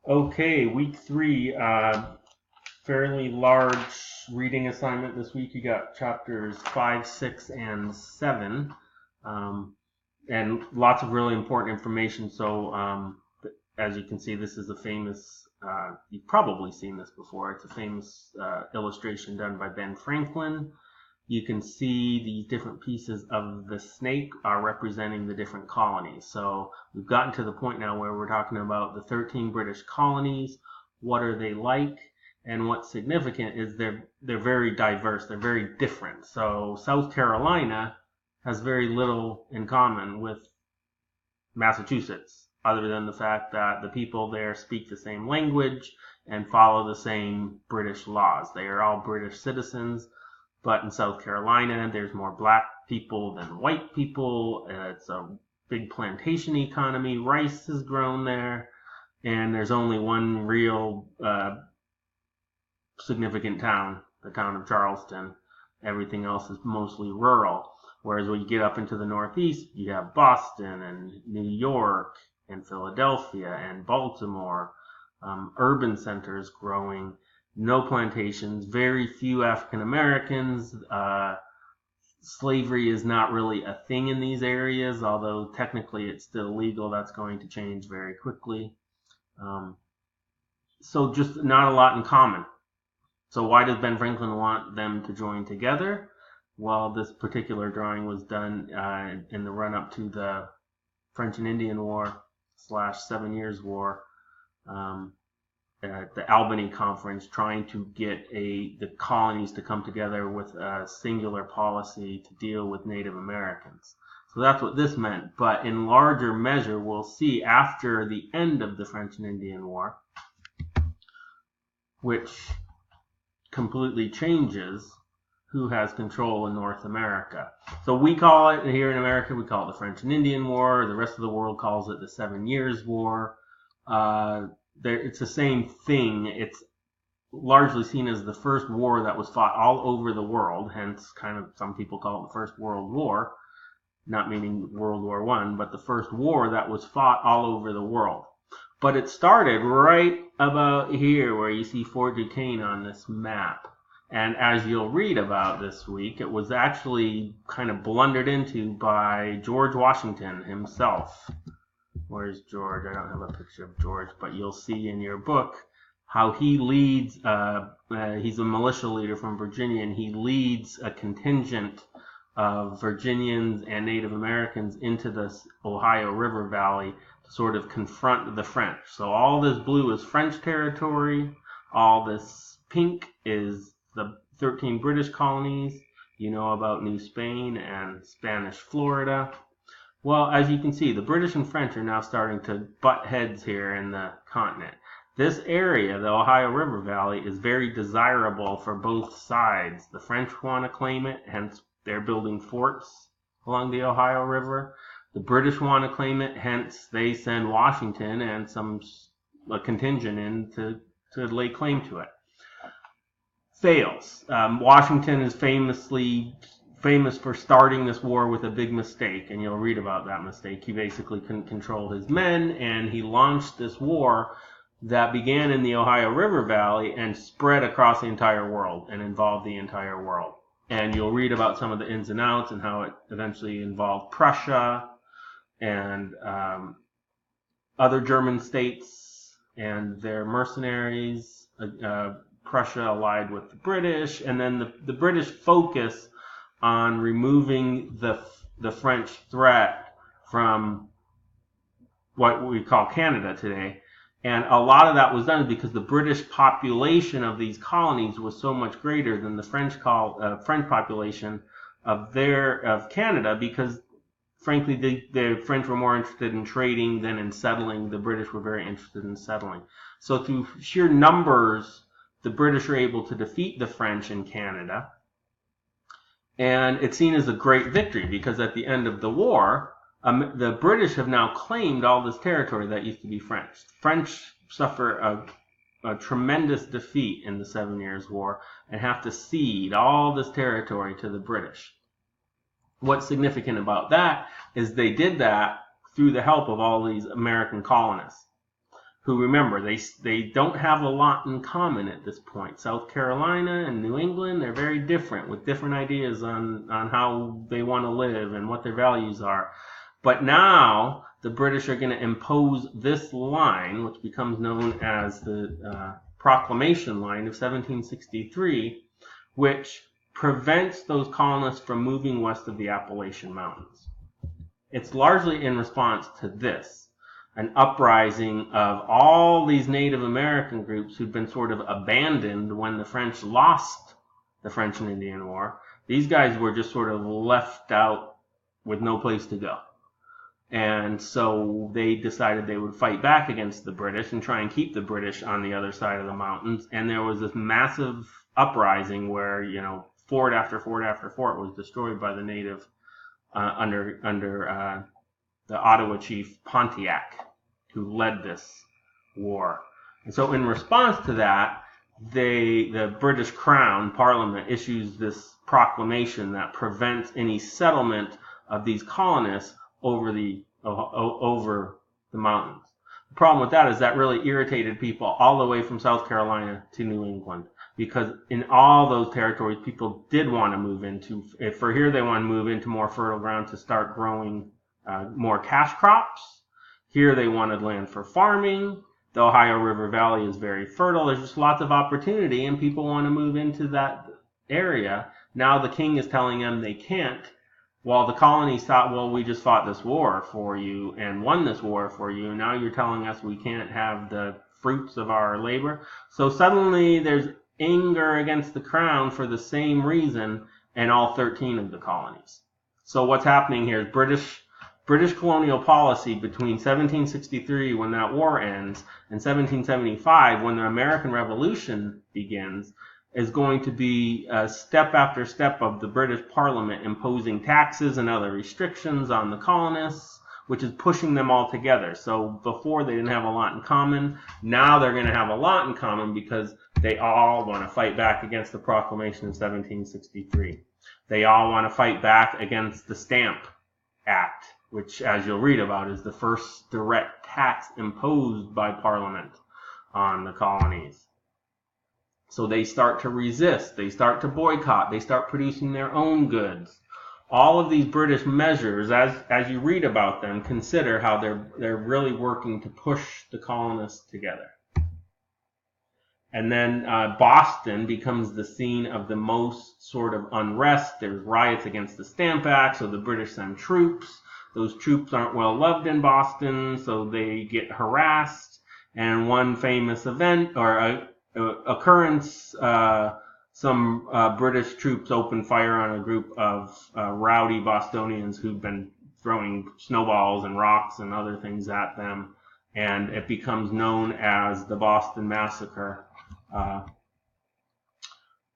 Okay, week three, fairly large reading assignment this week. You got chapters 5, 6, and 7, um, and lots of really important information. So, as you can see, this is a famous, you've probably seen this before. It's a famous illustration done by Ben Franklin. You can see these different pieces of the snake are representing the different colonies. So we've gotten to the point now where we're talking about the 13 British colonies. What are they like? And what's significant is they're very diverse. They're very different. So South Carolina has very little in common with Massachusetts, other than the fact that the people there speak the same language and follow the same British laws. They are all British citizens. But in South Carolina, there's more black people than white people. It's a big plantation economy. Rice is grown there. And there's only one real significant town, the town of Charleston. Everything else is mostly rural. Whereas when you get up into the Northeast, you have Boston and New York and Philadelphia and Baltimore, urban centers growing. No plantations, very few African Americans. Slavery is not really a thing in these areas, although technically it's still legal. That's going to change very quickly. So just not a lot in common. So why does Ben Franklin want them to join together? Well, this particular drawing was done in the run-up to the French and Indian War / 7 Years War. At the Albany Conference, trying to get the colonies to come together with a singular policy to deal with Native Americans. So that's what this meant. But in larger measure, we'll see after the end of the French and Indian War, which completely changes who has control in North America. So we call it, here in America, we call it the French and Indian War. The rest of the world calls it the 7 Years War. It's the same thing. It's largely seen as the first war that was fought all over the world, hence kind of some people call it the First World War, not meaning World War One, but the first war that was fought all over the world. But it started right about here where you see Fort Duquesne on this map. And as you'll read about this week, it was actually kind of blundered into by George Washington himself. Where's George? I don't have a picture of George, but you'll see in your book how he leads. He's a militia leader from Virginia, and he leads a contingent of Virginians and Native Americans into the Ohio River Valley to sort of confront the French. So all this blue is French territory. All this pink is the 13 British colonies. You know about New Spain and Spanish Florida. Well, as you can see, the British and French are now starting to butt heads here in the continent. This area, the Ohio River Valley, is very desirable for both sides. The French want to claim it, hence they're building forts along the Ohio River. The British want to claim it, hence they send Washington and a contingent in to lay claim to it. Fails. Washington is famous for starting this war with a big mistake, and you'll read about that mistake. He basically couldn't control his men, and he launched this war that began in the Ohio River Valley and spread across the entire world and involved the entire world. And you'll read about some of the ins and outs and how it eventually involved Prussia and other German states and their mercenaries. Prussia allied with the British, and then the British focus on removing the French threat from what we call Canada today. And a lot of that was done because the British population of these colonies was so much greater than the French population of Canada, because frankly the French were more interested in trading than in settling. The British were very interested in settling. So through sheer numbers, the British are able to defeat the French in Canada. And it's seen as a great victory because at the end of the war, the British have now claimed all this territory that used to be French. French suffer a tremendous defeat in the 7 Years' War and have to cede all this territory to the British. What's significant about that is they did that through the help of all these American colonists who, remember, they don't have a lot in common at this point. South Carolina and New England, they're very different, with different ideas on how they want to live and what their values are. But now the British are going to impose this line, which becomes known as the Proclamation Line of 1763, which prevents those colonists from moving west of the Appalachian Mountains. It's largely in response to this, an uprising of all these Native American groups who'd been sort of abandoned when the French lost the French and Indian War. These guys were just sort of left out with no place to go. And so they decided they would fight back against the British and try and keep the British on the other side of the mountains. And there was this massive uprising where, fort after fort after fort was destroyed by the native under the Ottawa chief Pontiac, who led this war. And so in response to that, the British Crown Parliament issues this proclamation that prevents any settlement of these colonists over the mountains. The problem with that is that really irritated people all the way from South Carolina to New England, because in all those territories, people did want to move into, if for here they want to move into more fertile ground to start growing more cash crops. Here they wanted land for farming. The Ohio River Valley is very fertile. There's just lots of opportunity, and people want to move into that area. Now the king is telling them they can't. While the colonies thought, well, we just fought this war for you and won this war for you, and now you're telling us we can't have the fruits of our labor. So suddenly there's anger against the crown for the same reason in all 13 of the colonies. So what's happening here is British colonial policy between 1763, when that war ends, and 1775, when the American Revolution begins, is going to be step after step of the British Parliament imposing taxes and other restrictions on the colonists, which is pushing them all together. So before they didn't have a lot in common. Now they're going to have a lot in common because they all want to fight back against the Proclamation of 1763. They all want to fight back against the Stamp Act, which, as you'll read about, is the first direct tax imposed by Parliament on the colonies. So they start to resist, they start to boycott, they start producing their own goods. All of these British measures, as you read about them, consider how they're really working to push the colonists together. And then Boston becomes the scene of the most sort of unrest. There's riots against the Stamp Act, so the British send troops. Those troops aren't well loved in Boston, so they get harassed. And one famous event, or occurrence, some British troops open fire on a group of rowdy Bostonians who've been throwing snowballs and rocks and other things at them, and it becomes known as the Boston Massacre.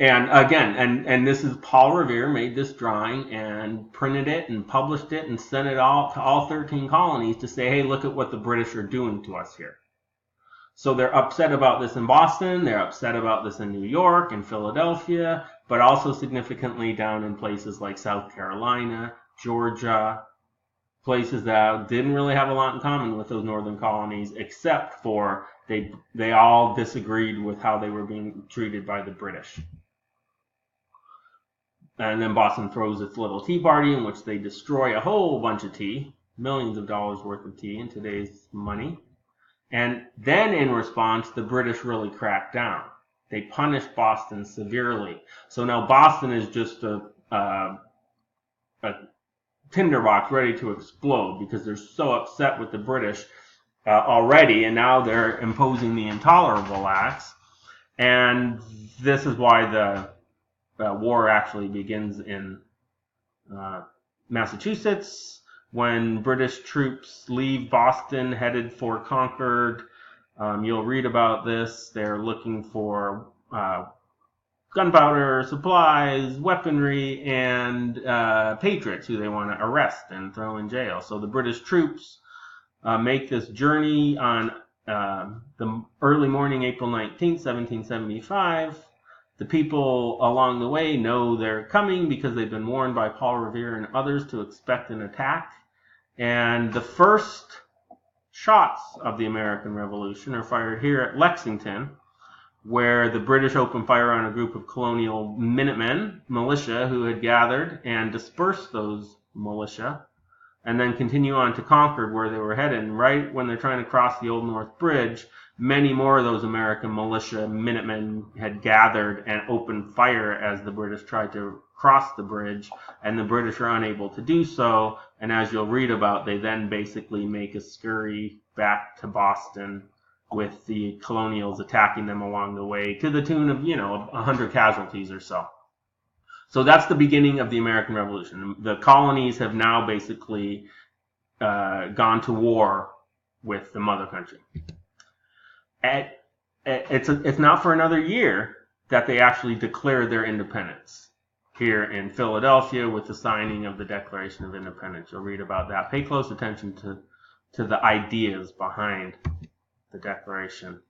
And again, and this is Paul Revere made this drawing and printed it and published it and sent it all to all 13 colonies to say, hey, look at what the British are doing to us here. So they're upset about this in Boston, they're upset about this in New York and Philadelphia, but also significantly down in places like South Carolina, Georgia, places that didn't really have a lot in common with those northern colonies, except for they all disagreed with how they were being treated by the British. And then Boston throws its little tea party in which they destroy a whole bunch of tea, millions of dollars worth of tea in today's money. And then in response, the British really cracked down. They punished Boston severely. So now Boston is just a tinderbox ready to explode because they're so upset with the British already, and now they're imposing the intolerable acts. And this is why the war actually begins in Massachusetts, when British troops leave Boston headed for Concord. You'll read about this. They're looking for gunpowder, supplies, weaponry, and patriots who they want to arrest and throw in jail. So the British troops make this journey on the early morning, April 19th, 1775. The people along the way know they're coming because they've been warned by Paul Revere and others to expect an attack. And the first shots of the American Revolution are fired here at Lexington, where the British opened fire on a group of colonial Minutemen, militia, who had gathered and dispersed those militia, and then continue on to Concord, where they were headed. And right when they're trying to cross the Old North Bridge, many more of those American militia Minutemen had gathered and opened fire as the British tried to cross the bridge, and the British are unable to do so. And as you'll read about, they then basically make a scurry back to Boston, with the colonials attacking them along the way to the tune of, 100 casualties or so. So that's the beginning of the American Revolution. The colonies have now basically gone to war with the mother country. It's not for another year that they actually declare their independence here in Philadelphia with the signing of the Declaration of Independence. You'll read about that. Pay close attention to the ideas behind the Declaration.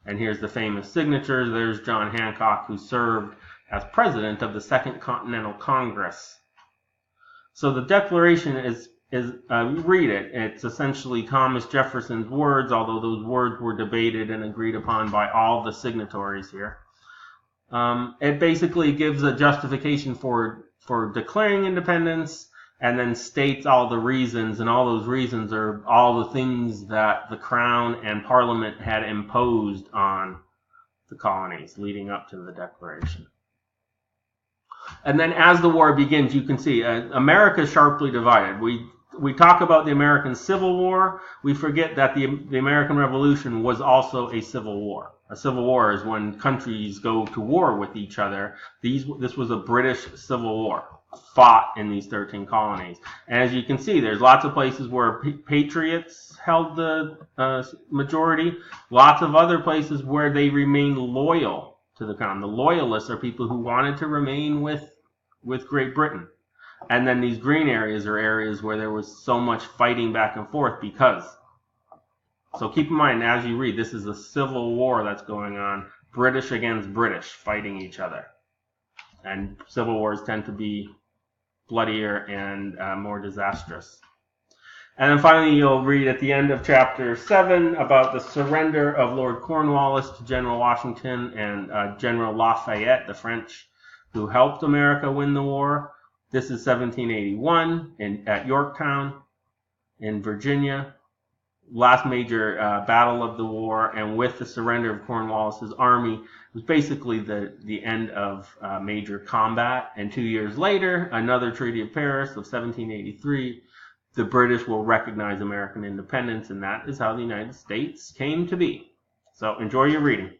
And here's the famous signature. There's John Hancock, who served as president of the Second Continental Congress. So the Declaration is read it. It's essentially Thomas Jefferson's words, although those words were debated and agreed upon by all the signatories here. It basically gives a justification for declaring independence, and then states all the reasons, and all those reasons are all the things that the Crown and Parliament had imposed on the colonies leading up to the Declaration. And then as the war begins, you can see America is sharply divided. We talk about the American Civil War. We forget that the American Revolution was also a civil war. A civil war is when countries go to war with each other. This was a British Civil War fought in these 13 colonies. And as you can see, there's lots of places where patriots held the majority. Lots of other places where they remained loyal to the Crown. The loyalists are people who wanted to remain with Great Britain. And then these green areas are areas where there was so much fighting back and forth because. So keep in mind, as you read, this is a civil war that's going on. British against British fighting each other. And civil wars tend to be bloodier and more disastrous. And then finally, you'll read at the end of chapter 7 about the surrender of Lord Cornwallis to General Washington and General Lafayette, the French, who helped America win the war. This is 1781 at Yorktown in Virginia. Last major battle of the war, and with the surrender of Cornwallis's army, it was basically the end of major combat. And 2 years later, another Treaty of Paris of 1783, the British will recognize American independence, and that is how the United States came to be. So enjoy your reading.